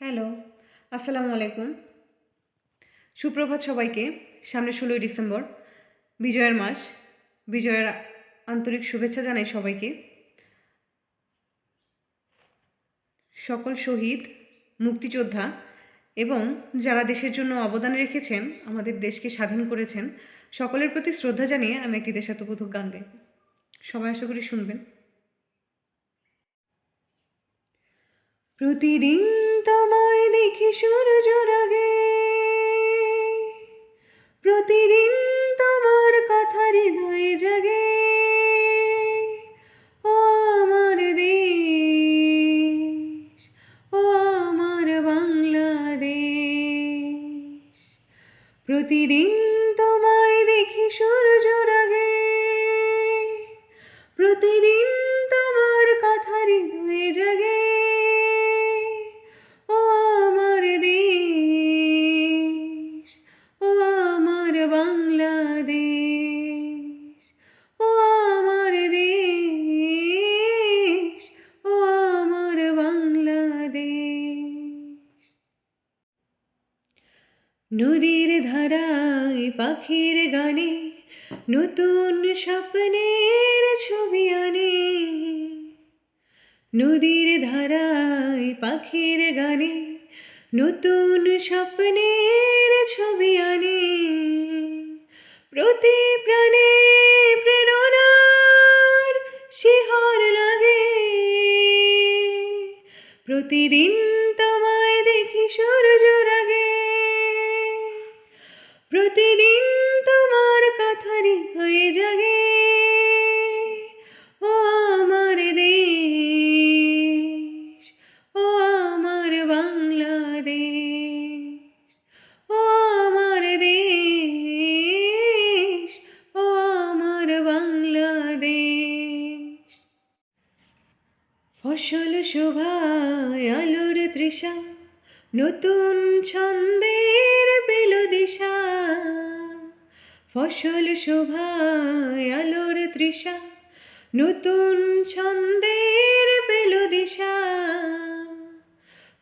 Hello, আসসালামু আলাইকুম। সুপ্রভাত সবাইকে। সামনে ১৬ই ডিসেম্বর, বিজয়ের মাস। বিজয়ের আন্তরিক শুভেচ্ছা জানাই সবাইকে। সকল শহীদ, মুক্তিযোদ্ধা এবং যারা দেশের জন্য অবদান রেখেছেন, আমাদের দেশকে স্বাধীন করেছেন, সকলের প্রতি শ্রদ্ধা জানিয়ে আমি একটি দেশাত্মবোধক গান গাইব। সবাই আশা করি শুনবেন। প্রতিদিন তোমায় দেখি সূর্যের আগে, প্রতিদিন তোমার কথা হৃদয়ে জাগে। ও আমার দেশ, ও আমার বাংলাদেশ, প্রতিদিন তোমায় দেখি সূর্যের আগে, প্রতিদিন তোমার কথা হৃদয়ে জাগে। ও আমার দেশ, ও আমার বাংলাদেশ, ও আমার দেশ, ও আমার বাংলাদেশ। নদীর ধারায় পাখির গানে নতুন স্বপ্নের ছবি আনে। নদীর ধারায় পাখির গানে নতুন স্বপ্নের ছবি আনে। প্রতি প্রাণে প্রেরণার শিহর লাগে। প্রতিদিন তোমায় দেখি সূর্যের আগে, প্রতিদিন তোমার কথা হৃদয়ে জাগে। ও আমার দেশ, ও আমার বাংলাদেশ, ও আমার দেশ, ও আমার বাংলাদেশ। ফসল শোভায় আলোর তৃষা, নতুন ছন্দের পেল দিশা। ফসল শোভায় আলোর তৃষা, নতুন ছন্দের পেল দিশা।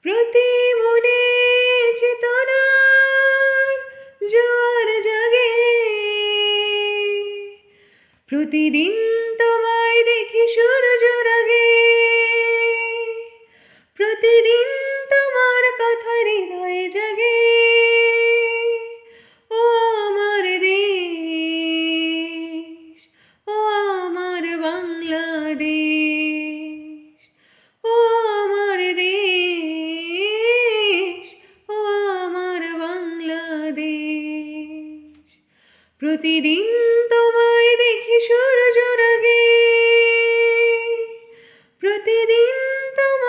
প্রতি মনে চেতনার জোয়ার জাগে। প্রতিদিন তোমায় দেখি সূর্যের আগে, প্রতিদিন তোমার কথা হৃদয়ে জাগে। ও আমার দেশ, ও আমার বাংলাদেশ, ও আমার দেশ, ও আমার বাংলাদেশ। প্রতিদিন তোমায় দেখি সূর্যের আগে, প্রতিদিন তোমার